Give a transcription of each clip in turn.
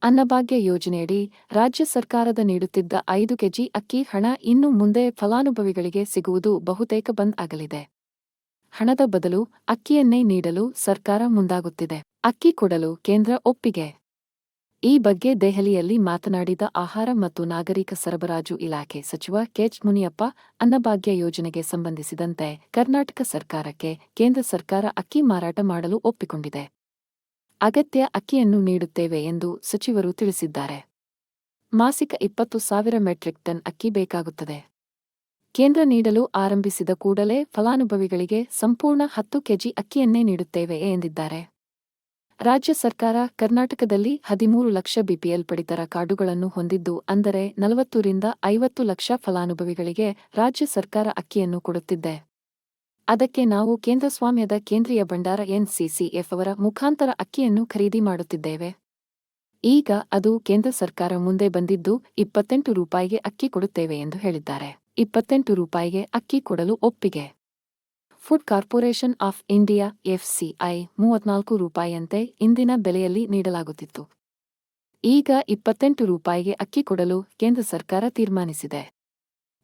ಅನ್ನಭಾಗ್ಯ ಯೋಜನೆಯಡಿ ರಾಜ್ಯ ಸರ್ಕಾರದ ನೀಡುತ್ತಿದ್ದ 5 ಕೆಜಿ ಅಕ್ಕಿ ಹಣ ಇನ್ನು ಮುಂದೆ ಫಲಾನುಭವಿಗಳಿಗೆ ಸಿಗುವುದು ಬಹುತೇಕ ಬಂದ್ ಆಗಲಿದೆ. ಹಣದ ಬದಲು ಅಕ್ಕಿಯನ್ನೇ ನೀಡಲು ಸರ್ಕಾರ ಮುಂದಾಗುತ್ತಿದೆ. ಅಕ್ಕಿ ಕೊಡಲು ಕೇಂದ್ರ ಒಪ್ಪಿಗೆ. ಈ ಬಗ್ಗೆ ದೆಹಲಿಯಲ್ಲಿ ಮಾತನಾಡಿದ ಆಹಾರ ಮತ್ತು ನಾಗರಿಕ ಸರಬರಾಜು ಇಲಾಖೆ ಸಚಿವ ಕೆಎಚ್ ಮುನಿಯಪ್ಪ, ಅನ್ನಭಾಗ್ಯ ಯೋಜನೆಗೆ ಸಂಬಂಧಿಸಿದಂತೆ ಕರ್ನಾಟಕ ಸರ್ಕಾರಕ್ಕೆ ಕೇಂದ್ರ ಸರ್ಕಾರ ಅಕ್ಕಿ ಮಾರಾಟ ಮಾಡಲು ಒಪ್ಪಿಕೊಂಡಿದೆ. ಅಗತ್ಯ ಅಕ್ಕಿಯನ್ನು ನೀಡುತ್ತೇವೆ ಎಂದು ಸಚಿವರು ತಿಳಿಸಿದ್ದಾರೆ. ಮಾಸಿಕ 20,000 ಮೆಟ್ರಿಕ್ ಟನ್ ಅಕ್ಕಿ ಬೇಕಾಗುತ್ತದೆ. ಕೇಂದ್ರ ನೀಡಲು ಆರಂಭಿಸಿದ ಕೂಡಲೇ ಫಲಾನುಭವಿಗಳಿಗೆ ಸಂಪೂರ್ಣ 10 ಕೆಜಿ ಅಕ್ಕಿಯನ್ನೇ ನೀಡುತ್ತೇವೆ ಎಂದಿದ್ದಾರೆ. ರಾಜ್ಯ ಸರ್ಕಾರ ಕರ್ನಾಟಕದಲ್ಲಿ 13 ಲಕ್ಷ ಬಿಪಿಎಲ್ ಪಡಿತರ ಕಾರ್ಡುಗಳನ್ನು ಹೊಂದಿದ್ದು, ಅಂದರೆ 40 ರಿಂದ 50 ಲಕ್ಷ ಫಲಾನುಭವಿಗಳಿಗೆ ರಾಜ್ಯ ಸರ್ಕಾರ ಅಕ್ಕಿಯನ್ನು ಕೊಡುತ್ತಿದೆ. ಅದಕ್ಕೆ ನಾವು ಕೇಂದ್ರ ಸ್ವಾಮ್ಯದ ಕೇಂದ್ರೀಯ ಭಂಡಾರ ಎನ್ಸಿಸಿಎಫ್ ಅವರ ಮುಖಾಂತರ ಅಕ್ಕಿಯನ್ನು ಖರೀದಿ ಮಾಡುತ್ತಿದ್ದೇವೆ. ಈಗ ಅದು ಕೇಂದ್ರ ಸರ್ಕಾರ ಮುಂದೆ ಬಂದಿದ್ದು 28 ರೂಪಾಯಿಗೆ ಅಕ್ಕಿ ಕೊಡುತ್ತೇವೆ ಎಂದು ಹೇಳಿದ್ದಾರೆ. 28 ರೂಪಾಯಿಗೆ ಅಕ್ಕಿ ಕೊಡಲು ಒಪ್ಪಿಗೆ. Food corporation of India FCI 34 ರೂಪಾಯಿಯಂತೆ ಇಂದಿನ ಬೆಲೆಯಲ್ಲಿ ನೀಡಲಾಗುತ್ತಿತ್ತು. ಈಗ 28 ರೂಪಾಯಿಗೆ ಅಕ್ಕಿ ಕೊಡಲು ಕೇಂದ್ರ ಸರ್ಕಾರ ತೀರ್ಮಾನಿಸಿದೆ.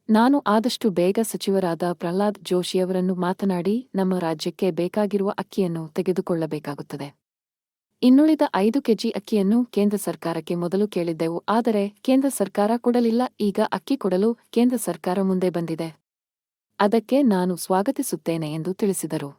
ನಾನು ಆದಷ್ಟು ಬೇಗ ಸಚಿವರಾದ ಪ್ರಹ್ಲಾದ್ ಜೋಶಿಯವರನ್ನು ಮಾತನಾಡಿ ನಮ್ಮ ರಾಜ್ಯಕ್ಕೆ ಬೇಕಾಗಿರುವ ಅಕ್ಕಿಯನ್ನು ತೆಗೆದುಕೊಳ್ಳಬೇಕಾಗುತ್ತದೆ. ಇನ್ನುಳಿದ 5 ಕೆಜಿ ಅಕ್ಕಿಯನ್ನು ಕೇಂದ್ರ ಸರ್ಕಾರಕ್ಕೆ ಮೊದಲು ಕೇಳಿದ್ದೆವು, ಆದರೆ ಕೇಂದ್ರ ಸರ್ಕಾರ ಕೊಡಲಿಲ್ಲ. ಈಗ ಅಕ್ಕಿ ಕೊಡಲು ಕೇಂದ್ರ ಸರ್ಕಾರ ಮುಂದೆ ಬಂದಿದೆ. ಅದಕ್ಕೆ ನಾನು ಸ್ವಾಗತಿಸುತ್ತೇನೆ ಎಂದು ತಿಳಿಸಿದರು.